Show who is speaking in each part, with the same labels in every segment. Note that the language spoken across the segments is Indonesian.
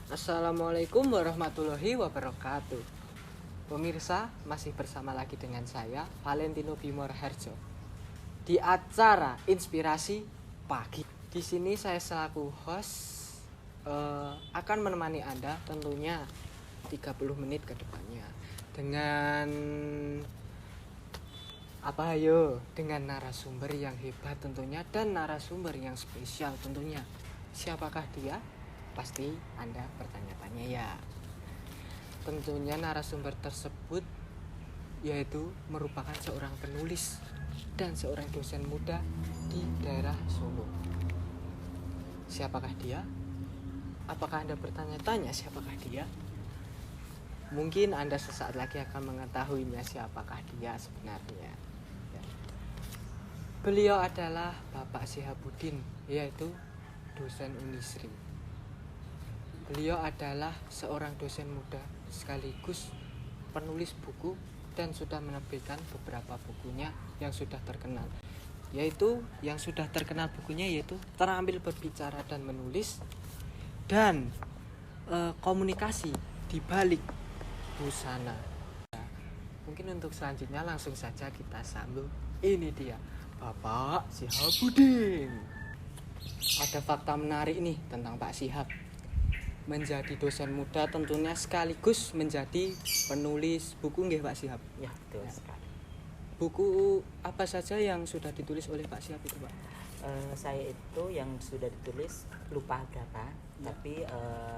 Speaker 1: Assalamualaikum warahmatullahi wabarakatuh. Pemirsa, masih bersama lagi dengan saya Valentino Bimor Harjo di acara Inspirasi Pagi. Di sini saya selaku host akan menemani Anda tentunya 30 menit ke depannya dengan dengan narasumber yang hebat tentunya dan narasumber yang spesial tentunya. Siapakah dia? Pasti Anda bertanya-tanya ya. Tentunya narasumber tersebut yaitu merupakan seorang penulis dan seorang dosen muda di daerah Solo. Siapakah dia? Apakah Anda bertanya-tanya siapakah dia? Mungkin Anda sesaat lagi akan mengetahuinya siapakah dia sebenarnya. Beliau adalah Bapak Syihabuddin, yaitu dosen Unisri. Beliau adalah seorang dosen muda sekaligus penulis buku dan sudah menerbitkan beberapa bukunya yang sudah terkenal. Yang sudah terkenal bukunya yaitu Terampil Berbicara dan Menulis dan Komunikasi di Balik Busana. Mungkin untuk selanjutnya langsung saja kita sambung. Ini dia Bapak Syihabuddin. Ada fakta menarik nih tentang Pak Syihab. Menjadi dosen muda tentunya sekaligus menjadi penulis buku nggih Pak Syihab.
Speaker 2: Ya, betul sekali.
Speaker 1: Buku apa saja yang sudah ditulis oleh Pak Syihab itu, Pak?
Speaker 2: Saya itu yang sudah ditulis lupa berapa, tapi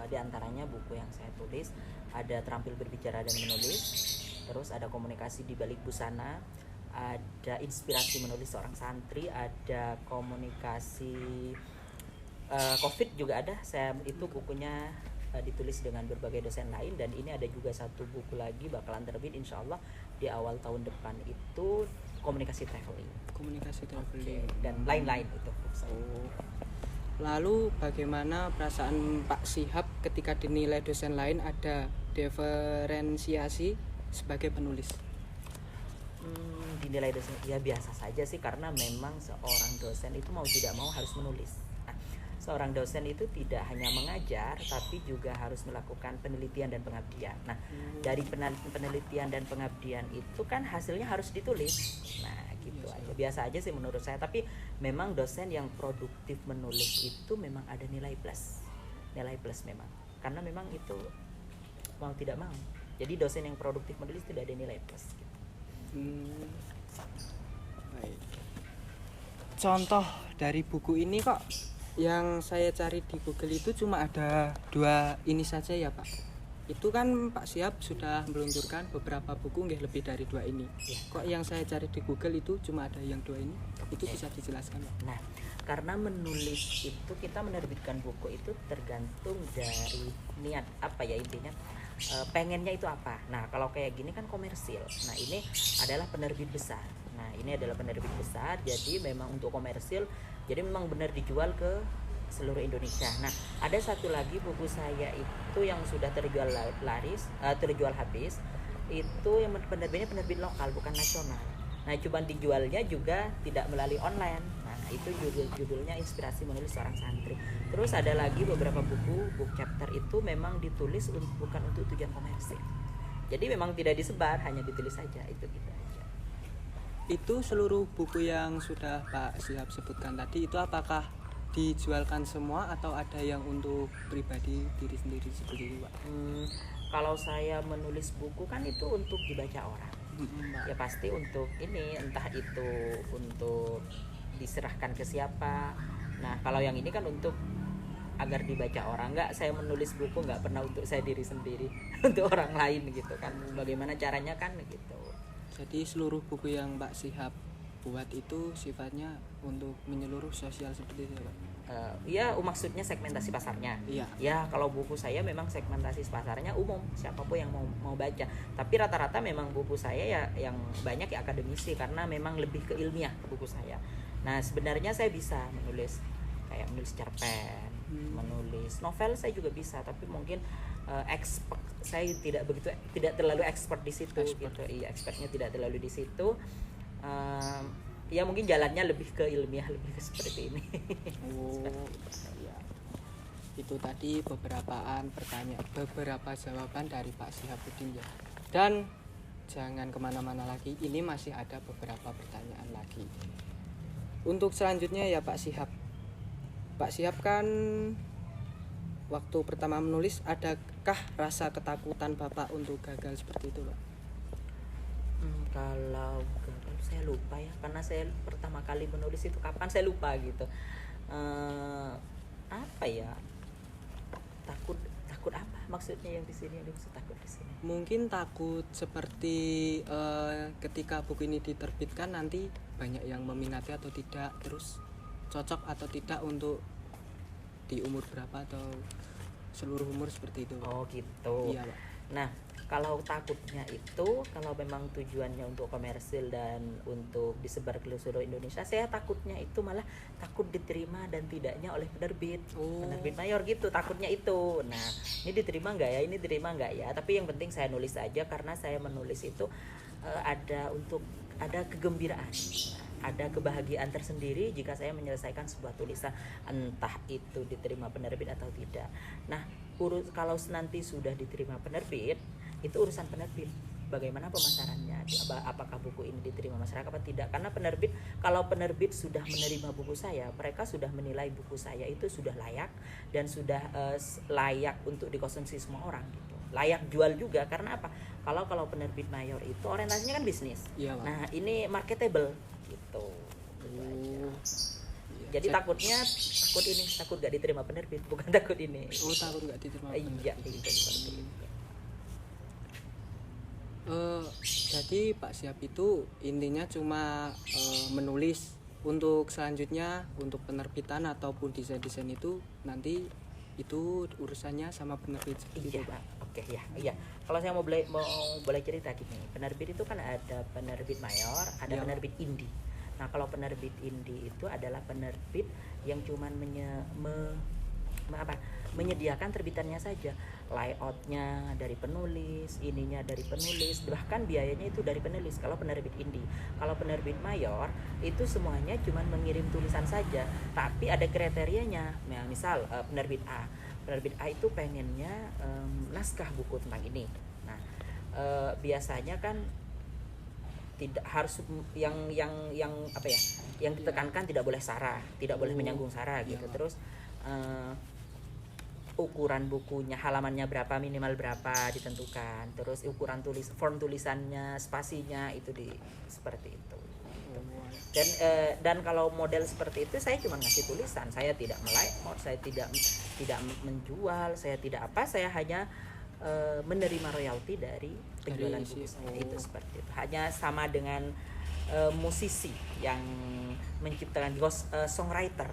Speaker 2: di antaranya buku yang saya tulis ada Terampil Berbicara dan Menulis, terus ada Komunikasi di Balik Busana, ada Inspirasi Menulis Seorang Santri, ada Komunikasi COVID juga ada. Saya itu bukunya ditulis dengan berbagai dosen lain, dan ini ada juga satu buku lagi bakalan terbit insya Allah di awal tahun depan, itu komunikasi traveling dan lain-lain itu.
Speaker 1: Lalu bagaimana perasaan Pak Syihab ketika dinilai dosen lain ada diferensiasi sebagai penulis?
Speaker 2: Dinilai dosen ya biasa saja sih, karena memang seorang dosen itu mau tidak mau harus menulis. Seorang dosen itu tidak hanya mengajar, tapi juga harus melakukan penelitian dan pengabdian. Nah, dari penelitian dan pengabdian itu kan hasilnya harus ditulis. Nah, gitu aja. Biasa aja sih menurut saya. Tapi memang dosen yang produktif menulis itu memang ada nilai plus. Nilai plus memang. Karena memang itu mau tidak mau. Jadi dosen yang produktif menulis tidak ada nilai plus. Gitu.
Speaker 1: Baik. Contoh dari buku ini kok yang saya cari di Google itu cuma ada 2 ini saja ya Pak. Itu kan Pak Syihab sudah meluncurkan beberapa buku nggih lebih dari 2 ini. Ya. Kok yang saya cari di Google itu cuma ada yang 2 ini? Itu bisa dijelaskan Pak?
Speaker 2: Nah, karena menulis itu kita menerbitkan buku itu tergantung dari niat apa ya intinya. Pengennya itu apa. Nah, kalau kayak gini kan komersil. Nah, ini adalah penerbit besar. Nah, ini adalah penerbit besar, jadi memang untuk komersil, jadi memang benar dijual ke seluruh Indonesia. Nah, ada satu lagi buku saya itu yang sudah terjual habis, itu yang penerbitnya penerbit lokal bukan nasional. Nah, cuma dijualnya juga tidak melalui online. Nah, itu judulnya Inspirasi Menulis Seorang Santri. Terus ada lagi beberapa buku chapter itu memang ditulis bukan untuk tujuan komersil. Jadi memang tidak disebar, hanya ditulis saja, itu gitu aja.
Speaker 1: Itu seluruh buku yang sudah Pak Syihab sebutkan tadi itu apakah dijualkan semua atau ada yang untuk pribadi diri sendiri seperti itu Pak?
Speaker 2: Kalau saya menulis buku kan itu untuk dibaca orang. Ya pasti untuk ini, entah itu untuk diserahkan ke siapa. Nah, kalau yang ini kan untuk agar dibaca orang. Enggak, saya menulis buku enggak pernah untuk saya diri sendiri, untuk orang lain gitu kan. Bagaimana caranya kan gitu.
Speaker 1: Jadi seluruh buku yang Pak Syihab buat itu sifatnya untuk menyeluruh sosial seperti itu Pak?
Speaker 2: Ya maksudnya segmentasi pasarnya.
Speaker 1: Iya.
Speaker 2: Ya kalau buku saya memang segmentasi pasarnya umum, siapapun yang mau baca. Tapi rata-rata memang buku saya ya yang banyak ya akademisi, karena memang lebih ke ilmiah buku saya. Nah, sebenarnya saya bisa menulis kayak menulis cerpen, menulis novel saya juga bisa, tapi mungkin saya tidak terlalu expert di situ gitu. Iya, expertnya tidak terlalu di situ. Ya mungkin jalannya lebih ke ilmiah, lebih ke seperti ini.
Speaker 1: Ya. itu tadi beberapa jawaban dari Pak Syihabuddin ya. Dan jangan kemana-mana lagi, ini masih ada beberapa pertanyaan lagi. Untuk selanjutnya ya Pak Syihab kan waktu pertama menulis, adakah rasa ketakutan Bapak untuk gagal seperti itu Pak?
Speaker 2: Kalau gagal saya lupa ya, karena saya pertama kali menulis itu kapan saya lupa gitu. Apa ya, takut apa maksudnya yang di sini, yang dimaksud takut di sini?
Speaker 1: Mungkin takut seperti ketika buku ini diterbitkan nanti banyak yang meminati atau tidak, terus cocok atau tidak untuk di umur berapa atau seluruh umur seperti itu.
Speaker 2: Oh gitu.
Speaker 1: Iya Pak.
Speaker 2: Nah, kalau takutnya itu, kalau memang tujuannya untuk komersil dan untuk disebar ke seluruh Indonesia, saya takutnya itu malah takut diterima dan tidaknya oleh penerbit, penerbit mayor gitu, takutnya itu. Nah, ini diterima nggak ya, ini diterima nggak ya? Tapi yang penting saya nulis aja, karena saya menulis itu ada kegembiraan, ada kebahagiaan tersendiri jika saya menyelesaikan sebuah tulisan, entah itu diterima penerbit atau tidak. Nah, kalau nanti sudah diterima penerbit, itu urusan penerbit, bagaimana pemasarannya, apakah buku ini diterima masyarakat atau tidak. Karena kalau penerbit sudah menerima buku saya, mereka sudah menilai buku saya itu sudah layak dan sudah layak untuk dikonsumsi semua orang gitu, layak jual juga. Karena apa, kalau penerbit mayor itu orientasinya kan bisnis,
Speaker 1: iya,
Speaker 2: nah ini marketable gitu.
Speaker 1: Iya.
Speaker 2: Jadi takut gak diterima penerbit, bukan takut ini.
Speaker 1: Takut gak diterima penerbit.
Speaker 2: Iya, itu seperti itu.
Speaker 1: Jadi Pak Syihab itu intinya cuma menulis. Untuk selanjutnya, untuk penerbitan ataupun desain-desain itu nanti itu urusannya sama penerbit seperti itu Pak.
Speaker 2: Oke, ya. Kalau saya mau boleh cerita gini, penerbit itu kan ada penerbit mayor, ada penerbit indie. Nah, kalau penerbit indie itu adalah penerbit yang cuman menyediakan terbitannya saja, layoutnya dari penulis, ininya dari penulis, bahkan biayanya itu dari penulis. Kalau penerbit indie, kalau penerbit mayor itu semuanya cuman mengirim tulisan saja, tapi ada kriterianya. Nah, misal penerbit A itu pengennya naskah buku tentang ini. Nah, biasanya kan tidak harus yang apa ya, yang ditekankan tidak boleh sara, tidak boleh menyinggung sara gitu. Terus ukuran bukunya, halamannya berapa, minimal berapa ditentukan. Terus ukuran form tulisannya, spasinya itu seperti itu. Dan kalau model seperti itu saya cuma ngasih tulisan, saya tidak melayout, saya tidak menjual, saya tidak apa, saya hanya menerima royalti dari penjualan buku saya. Itu seperti itu. Hanya sama dengan musisi yang menciptakan songwriter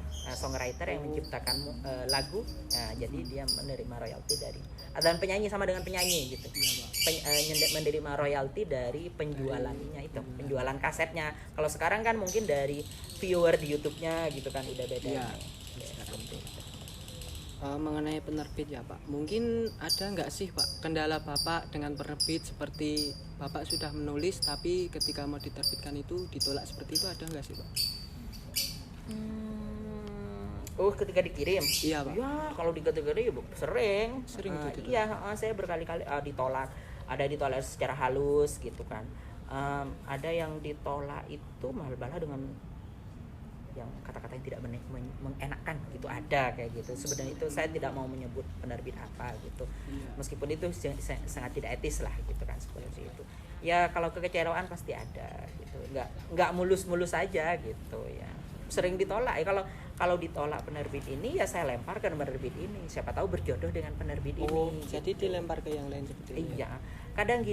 Speaker 2: yang menciptakan lagu, jadi dia menerima royalti dari, dan penyanyi sama dengan penyanyi gitu, menerima royalti dari penjualannya itu, penjualan kasetnya. Kalau sekarang kan mungkin dari viewer di YouTube-nya gitu kan, udah beda.
Speaker 1: Ya, mengenai penerbit ya Pak, mungkin ada nggak sih Pak kendala Bapak dengan penerbit, seperti Bapak sudah menulis tapi ketika mau diterbitkan itu ditolak, seperti itu ada nggak sih Pak?
Speaker 2: Ketika dikirim?
Speaker 1: Iya Pak.
Speaker 2: Ya, kalau dikirim sering
Speaker 1: ditolak.
Speaker 2: Iya, saya berkali-kali ditolak. Ada ditolak secara halus gitu kan. Ada yang ditolak itu malah dengan yang kata-kata yang tidak mengenakan gitu, ada kayak gitu. Sebenarnya itu saya tidak mau menyebut penerbit apa gitu, meskipun itu sangat tidak etis lah gitu kan, seperti itu. Ya kalau kekecewaan pasti ada gitu, nggak mulus-mulus aja gitu ya, sering ditolak ya. Kalau ditolak penerbit ini ya saya lempar ke penerbit ini, siapa tahu berjodoh dengan penerbit ini.
Speaker 1: Jadi dilempar ke yang lain seperti itu.
Speaker 2: Iya, kadang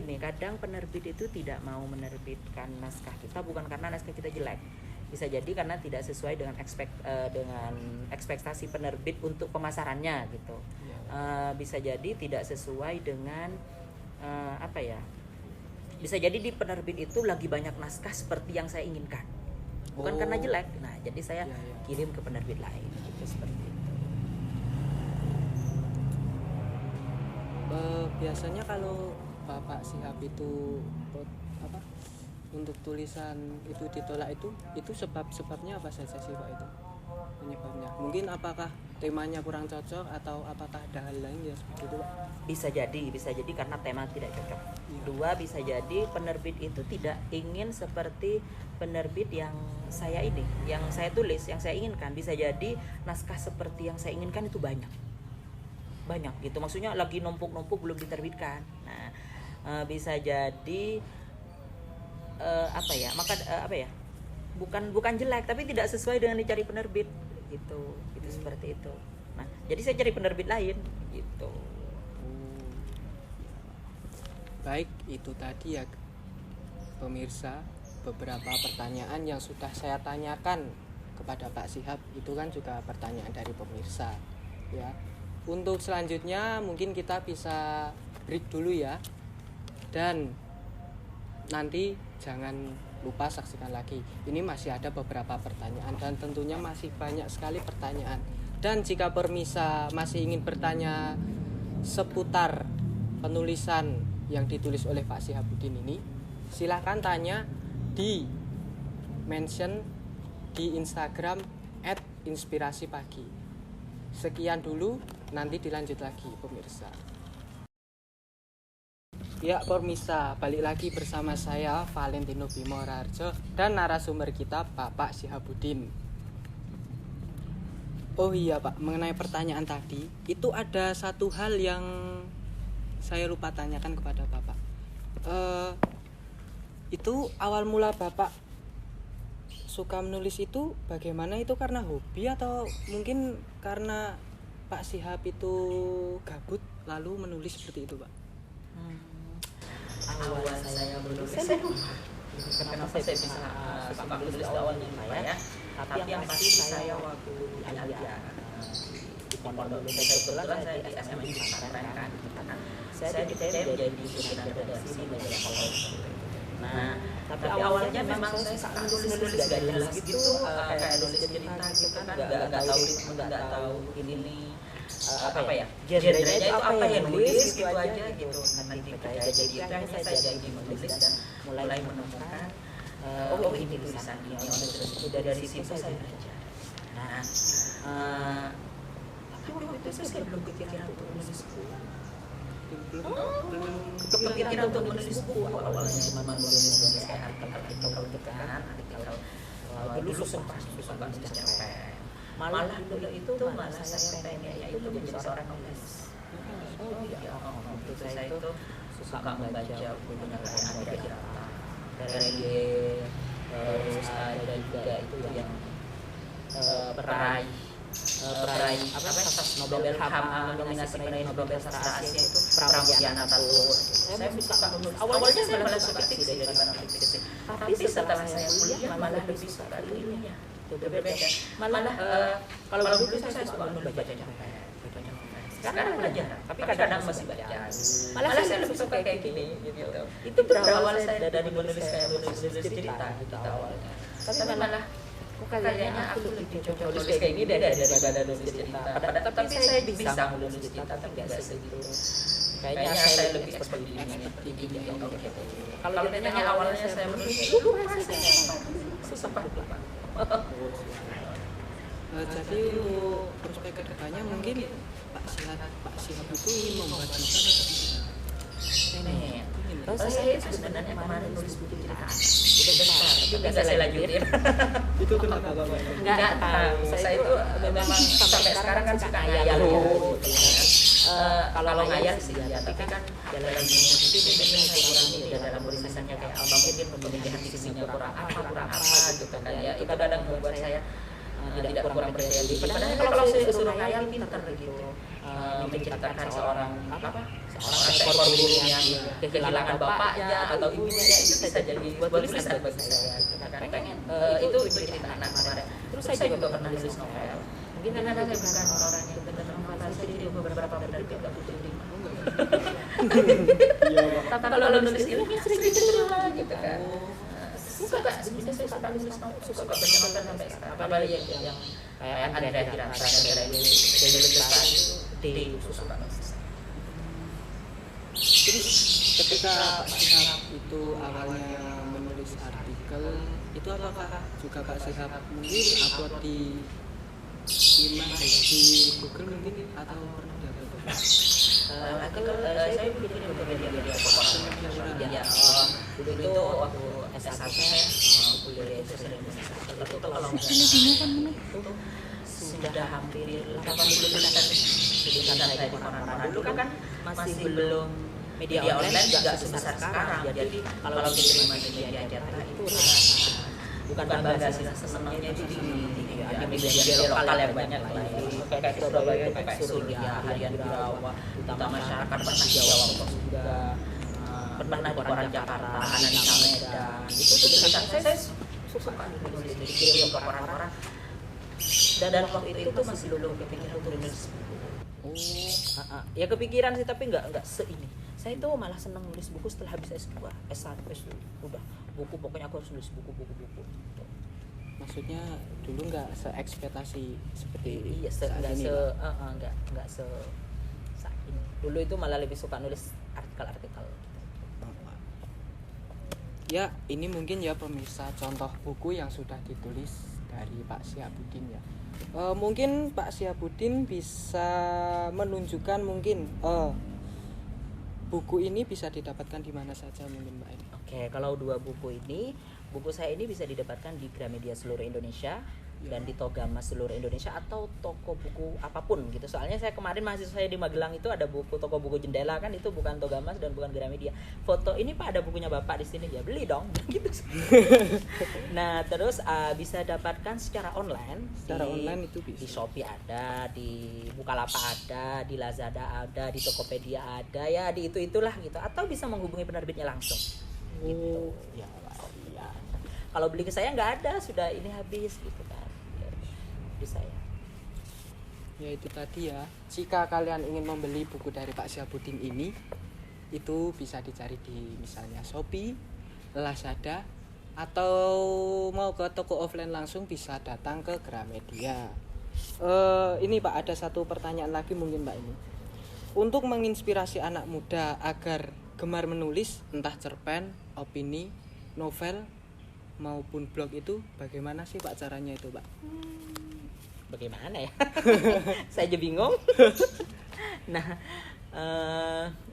Speaker 2: penerbit itu tidak mau menerbitkan naskah kita bukan karena naskah kita jelek, bisa jadi karena tidak sesuai dengan ekspektasi penerbit untuk pemasarannya gitu. Bisa jadi tidak sesuai dengan bisa jadi di penerbit itu lagi banyak naskah seperti yang saya inginkan, bukan karena jelek. Nah, jadi saya kirim ke penerbit lain gitu, seperti itu.
Speaker 1: Biasanya kalau Bapak Syihab itu untuk tulisan itu ditolak, itu sebabnya apa saja sih Pak itu? penyebabnya. Mungkin apakah temanya kurang cocok atau apakah ada hal lain ya seperti itu Pak?
Speaker 2: Bisa jadi karena tema tidak cocok.
Speaker 1: Iya.
Speaker 2: Dua, bisa jadi penerbit itu tidak ingin seperti penerbit yang saya tulis, yang saya inginkan. Bisa jadi naskah seperti yang saya inginkan itu banyak gitu, maksudnya lagi numpuk-numpuk belum diterbitkan. Nah, bisa jadi bukan jelek tapi tidak sesuai dengan dicari penerbit gitu seperti itu. Nah, jadi saya cari penerbit lain gitu.
Speaker 1: Baik, itu tadi ya pemirsa, beberapa pertanyaan yang sudah saya tanyakan kepada Pak Syihab itu kan juga pertanyaan dari pemirsa ya. Untuk selanjutnya mungkin kita bisa break dulu ya, dan nanti jangan lupa saksikan lagi. Ini masih ada beberapa pertanyaan dan tentunya masih banyak sekali pertanyaan. Dan jika pemirsa masih ingin bertanya seputar penulisan yang ditulis oleh Pak Syihabuddin ini, silahkan tanya di mention di Instagram @inspirasipagi. Sekian dulu, nanti dilanjut lagi pemirsa. Ya pemirsa, balik lagi bersama saya Valentino Bimo Raharjo dan narasumber kita Bapak Syihabuddin. Oh iya Pak, mengenai pertanyaan tadi, itu ada satu hal yang saya lupa tanyakan kepada Bapak. Itu awal mula Bapak suka menulis itu bagaimana? Itu karena hobi atau mungkin karena Pak Syihab itu gabut lalu menulis seperti itu Pak?
Speaker 2: Awal saya menulis, kenapa saya bisa suka menulis awalnya ya? Tapi yang pasti saya waktu di Alia di pondok dulu, saya kebetulan saya di SMA di pesantren kan, saya dipercaya menjadi pimpinan redaksi majalah Kolom. Nah, tapi awalnya memang saya suka nulis gak jelas gitu, kayak nulis cerita gitu kan, nggak tahu ritme, nggak tahu ini genrenya itu apa yang nulis gitu aja gitu. Nanti kayak jadi akhirnya saya jadi menulis dan mulai menemukan ini tulisan ini, terus itu dari situ saya belajar. Nah, tapi waktu itu saya belum kepikiran untuk menulis buku. Belum kepikiran untuk menulis buku. Awalnya cuma menulis kayak artikel tekan, artikel dulu sempat nulis cerpen. Malah dulu itu malah saya pengennya itu menjadi seorang penulis. Waktu saya itu suka membaca buku-bukunya kayak Andi Tirta, Reggae, terus ada juga itu yang peraih Nobel HAM, nominasi peraih Nobel Sastra Asia itu Pramudiana Talur. Saya suka menulis. Awalnya saya malah suka fiksi daripada fiksi, tapi setelah saya kuliah malah lebih suka ilmiah. Berbeda. Malah kalau dulu saya suka membaca cerpen. Sekarang belajar, tapi kadang masih baca. Malah saya lebih suka kayak gini gitu. Itu berawal saya dari menulis cerita gitu awalnya. Tapi malah kayaknya aku lebih cocok nulis kayak gini daripada nulis cerita. Tapi saya bisa menulis cerita tapi nggak segitu. Kayaknya saya lebih seperti ini. Kalau ditanya awalnya saya menulis, rasanya susah banget.
Speaker 1: Jadi untuk prospek kedepannya mungkin Pak Syihab itu ingin membuat novel atau
Speaker 2: saya sebenarnya kemarin nulis buku cerita udah besar, tapi nggak saya lanjutin.
Speaker 1: Itu kenapa Bapak?
Speaker 2: Nggak tahu. Saya itu memang sampai sekarang kan suka ngayal. Kalau ngayal sih ya, tapi kan dalam itu dia kurangi dalam tulisannya kayak apa, mungkin pemilihan diksinya kurang apa gitu kan ya. Itu kadang membuat saya tidak kurang percaya diri. Padahal kalau saya disuruh ngayal pintar gitu, menceritakan seorang ekor burung yang kehilangan bapaknya atau ibunya, itu bisa jadi buat tulisan bagi saya. Pengen itu cerita anak kemarin. Terus saya juga pernah nulis novel. Mungkin karena saya bukan orang yang benar-benar fantasi, jadi beberapa penerbit tidak butuh terima. Tapi kalau nulis ilmiah sering diterima gitu kan. Suka nulis novel, suka baca novel sampai sekarang. Apalagi yang kayak Andrea Tirta, itu suka nulis.
Speaker 1: Terus ketika Pak Syihab itu awalnya menulis artikel, itu apakah juga Pak Syihab mungkin upload di Simak di Google mungkin atau pernah dapat
Speaker 2: artikel saya bikin di media ya dulu itu waktu S1 saya kuliah itu sering itu kalau itu sudah hampir 80% tulisan saya di koran-koran. Dulu kan masih belum media online juga sebesar sekarang. Jadi kalau diterima di media cetak itu bukan bangga sih, senangnya itu di media lokal yang banyak lah. Kayak Surabaya itu kayak Surya, Harian Birawa, Utama Masyarakat pernah Jawa juga, pernah di koran Jakarta, Analisa Medan. Itu tulisan saya suka nulis dikirim ke koran-koran. Dan waktu itu tuh masih belum kepikiran untuk nulis buku. Ya kepikiran sih tapi nggak seini. Saya tuh malah seneng nulis buku setelah habis S2, S1, S2 udah buku, pokoknya aku harus nulis buku.
Speaker 1: Maksudnya dulu nggak seekspektasi seperti
Speaker 2: iya, nggak se saat ini. Dulu itu malah lebih suka nulis artikel-artikel.
Speaker 1: Ya, ini mungkin ya pemirsa contoh buku yang sudah ditulis dari Pak Syihabuddin ya. Mungkin Pak Syihabuddin bisa menunjukkan mungkin buku ini bisa didapatkan di mana saja mungkin Mbak Eni.
Speaker 2: Oke, kalau dua buku saya ini bisa didapatkan di Gramedia seluruh Indonesia dan di Togama seluruh Indonesia atau toko buku apapun gitu. Soalnya saya kemarin mahasiswa saya di Magelang itu ada buku toko buku Jendela kan, itu bukan Togamas dan bukan Gramedia. Foto ini Pak ada bukunya Bapak di sini, ya beli dong gitu. Nah, terus bisa dapatkan secara online.
Speaker 1: Online itu bisa.
Speaker 2: Di Shopee ada, di Bukalapak ada, di Lazada ada, di Tokopedia ada, ya di itulah gitu. Atau bisa menghubungi penerbitnya langsung. Gitu.
Speaker 1: Ya, iya.
Speaker 2: Kalau beli ke saya nggak ada, sudah ini habis gitu kan. Di saya.
Speaker 1: Ya itu tadi ya. Jika kalian ingin membeli buku dari Pak Syihabuddin ini, itu bisa dicari di misalnya Shopee, Lazada, atau mau ke toko offline langsung bisa datang ke Gramedia. Ini Pak, ada satu pertanyaan lagi mungkin Mbak ini. Untuk menginspirasi anak muda agar gemar menulis, entah cerpen, opini, novel maupun blog itu bagaimana sih Pak caranya itu Pak?
Speaker 2: Bagaimana ya? Saya aja bingung. Nah,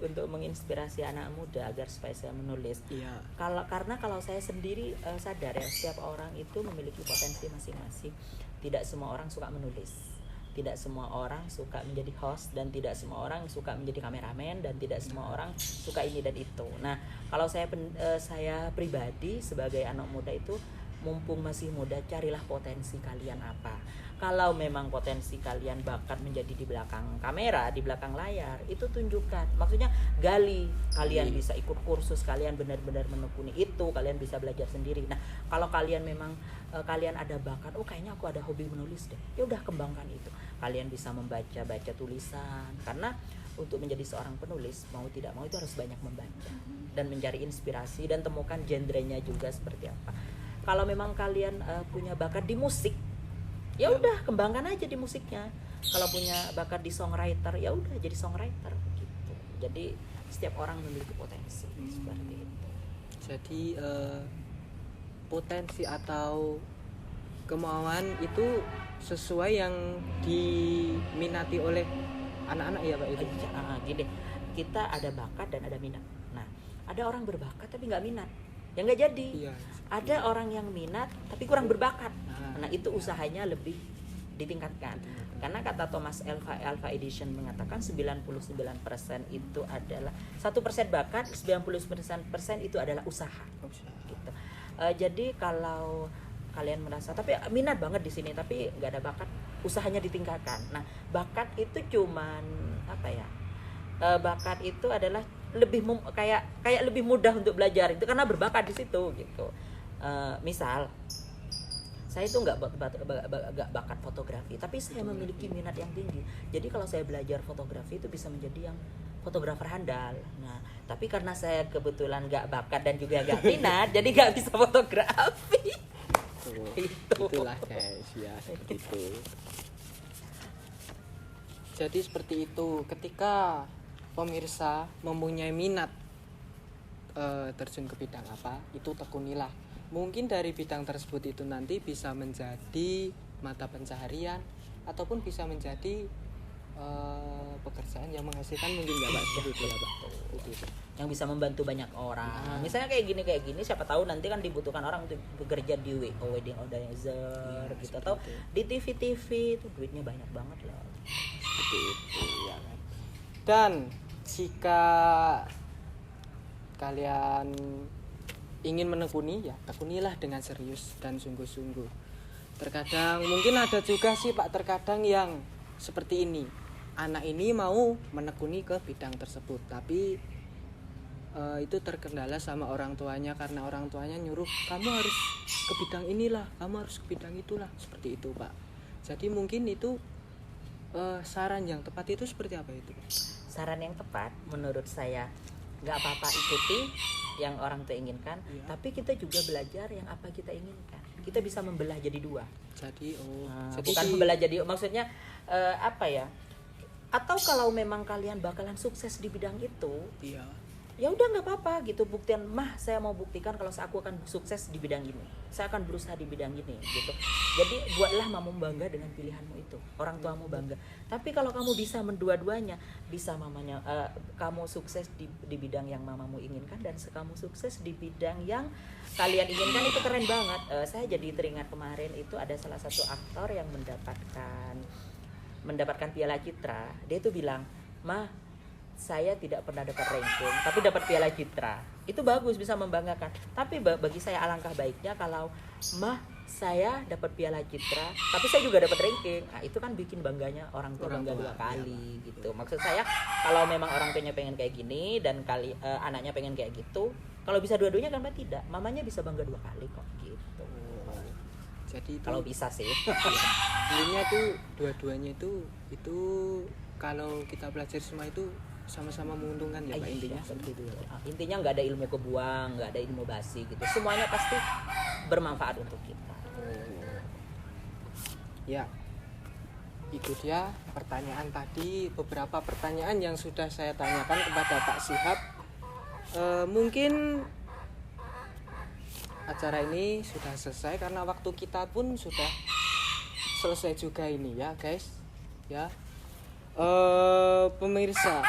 Speaker 2: untuk menginspirasi anak muda agar supaya saya menulis.
Speaker 1: Iya.
Speaker 2: Karena kalau saya sendiri sadar ya, setiap orang itu memiliki potensi masing-masing. Tidak semua orang suka menulis. Tidak semua orang suka menjadi host, dan tidak semua orang suka menjadi kameramen, dan tidak semua orang suka ini dan itu. Nah, kalau saya pribadi sebagai anak muda itu, mumpung masih muda, carilah potensi kalian apa. Kalau memang potensi kalian bakat menjadi di belakang kamera, di belakang layar, itu tunjukkan. Maksudnya gali. Kalian bisa ikut kursus, kalian benar-benar menekuni itu, kalian bisa belajar sendiri. Nah, kalau kalian memang kalian ada bakat, kayaknya aku ada hobi menulis deh. Ya udah, kembangkan itu. Kalian bisa membaca tulisan, karena untuk menjadi seorang penulis mau tidak mau itu harus banyak membaca dan mencari inspirasi dan temukan genrenya juga seperti apa. Kalau memang kalian punya bakat di musik, ya udah kembangkan aja di musiknya. Kalau punya bakat di songwriter, ya udah jadi songwriter gitu. Jadi setiap orang memiliki potensi seperti itu.
Speaker 1: Jadi potensi atau kemauan itu sesuai yang diminati oleh anak-anak ya Pak itu.
Speaker 2: Gini, kita ada bakat dan ada minat. Nah, ada orang berbakat tapi nggak minat, ya nggak jadi.
Speaker 1: Iya.
Speaker 2: Ada orang yang minat tapi kurang berbakat. Nah, itu usahanya lebih ditingkatkan. Karena kata Thomas Alva Edison mengatakan 99% itu adalah 1% bakat, 99% itu adalah usaha. Gitu. Jadi kalau kalian merasa tapi minat banget di sini tapi nggak ada bakat, usahanya ditingkatkan. Nah, bakat itu cuman apa ya? Bakat itu adalah lebih kayak lebih mudah untuk belajar itu karena berbakat di situ gitu. Misal saya itu nggak bakat fotografi, tapi saya memiliki minat yang tinggi. Jadi kalau saya belajar fotografi itu bisa menjadi yang fotografer handal. Nah, tapi karena saya kebetulan nggak bakat dan juga nggak minat, jadi nggak bisa fotografi.
Speaker 1: Itulah guys, ya seperti itu. Jadi seperti itu. Ketika pemirsa mempunyai minat terjun ke bidang apa, itu tekunilah. Mungkin dari bidang tersebut itu nanti bisa menjadi mata pencaharian ataupun bisa menjadi pekerjaan yang menghasilkan mungkin ya Pak, seperti itu ya Pak. Itu.
Speaker 2: Yang bisa membantu banyak orang.
Speaker 1: Nah.
Speaker 2: Misalnya kayak gini, siapa tahu nanti kan dibutuhkan orang untuk bekerja di wedding organizer
Speaker 1: Ya,
Speaker 2: gitu,
Speaker 1: seperti
Speaker 2: atau
Speaker 1: itu.
Speaker 2: di TV itu duitnya banyak banget loh.
Speaker 1: Seperti itu ya kan. Dan jika kalian ingin menekuni, ya tekunilah dengan serius dan sungguh-sungguh. Terkadang mungkin ada juga sih Pak, terkadang yang seperti ini, anak ini mau menekuni ke bidang tersebut, tapi itu terkendala sama orang tuanya, karena orang tuanya nyuruh kamu harus ke bidang inilah, kamu harus ke bidang itulah, seperti itu Pak. Jadi mungkin itu saran yang tepat itu seperti apa itu Pak?
Speaker 2: Saran yang tepat menurut saya, nggak apa-apa ikuti yang orang tua inginkan,
Speaker 1: Iya.
Speaker 2: tapi kita juga belajar yang apa kita inginkan. Kita bisa membelah jadi dua.
Speaker 1: Jadi jadi
Speaker 2: Bukan membelah jadi, maksudnya apa ya? Atau kalau memang kalian bakalan sukses di bidang itu,
Speaker 1: iya.
Speaker 2: ya udah nggak apa-apa gitu, buktian, mah saya mau buktikan kalau aku akan sukses di bidang ini, saya akan berusaha di bidang ini gitu. Jadi buatlah mamamu bangga dengan pilihanmu itu, orang tuamu bangga. Tapi kalau kamu bisa mendua-duanya, bisa mamanya kamu sukses di bidang yang mamamu inginkan, dan kamu sukses di bidang yang kalian inginkan, itu keren banget. Saya jadi teringat kemarin itu ada salah satu aktor yang mendapatkan Piala Citra. Dia itu bilang, "Mah, saya tidak pernah dapat ranking, tapi dapat Piala Citra." Itu bagus, bisa membanggakan. Tapi bagi saya alangkah baiknya kalau, "Mah, saya dapat Piala Citra, tapi saya juga dapat ranking." Nah, itu kan bikin bangganya orang tua,
Speaker 1: Orang
Speaker 2: bangga
Speaker 1: tua,
Speaker 2: dua kali
Speaker 1: iya,
Speaker 2: gitu. Maksud saya, kalau memang orang tuanya pengen kayak gini dan anaknya pengen kayak gitu, kalau bisa dua-duanya kenapa tidak? Mamanya bisa bangga dua kali kok gitu.
Speaker 1: Jadi itu
Speaker 2: Kalau bisa sih.
Speaker 1: intinya tuh dua-duanya itu kalau kita belajar semua itu sama-sama menguntungkan ya Pak, intinya
Speaker 2: Iya,
Speaker 1: seperti itu ya Pak.
Speaker 2: intinya nggak ada ilmu kebuang, nggak ada ilmu basi gitu, semuanya pasti bermanfaat untuk kita.
Speaker 1: Ya, itu dia pertanyaan tadi, beberapa pertanyaan yang sudah saya tanyakan kepada Pak Syihab. Mungkin acara ini sudah selesai karena waktu kita pun sudah selesai juga ini ya guys ya. Pemirsa,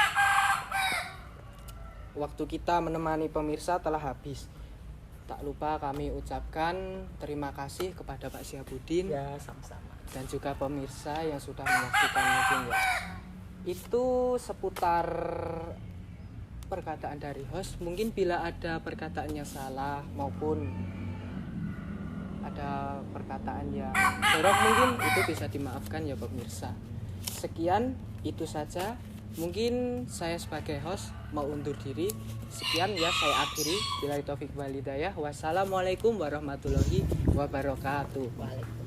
Speaker 1: waktu kita menemani pemirsa telah habis. Tak lupa kami ucapkan terima kasih kepada Pak Syihabuddin
Speaker 2: Ya, sama-sama.
Speaker 1: dan juga pemirsa yang sudah menyaksikan mungkin ya. Itu seputar perkataan dari host. Mungkin bila ada perkataan yang salah maupun ada perkataan yang jorok mungkin itu bisa dimaafkan ya pemirsa. Sekian itu saja. Mungkin saya sebagai host mau undur diri. Sekian ya, saya akhiri. Billahi taufik wal hidayah. Wassalamualaikum warahmatullahi wabarakatuh.
Speaker 2: Waalaikumsalam.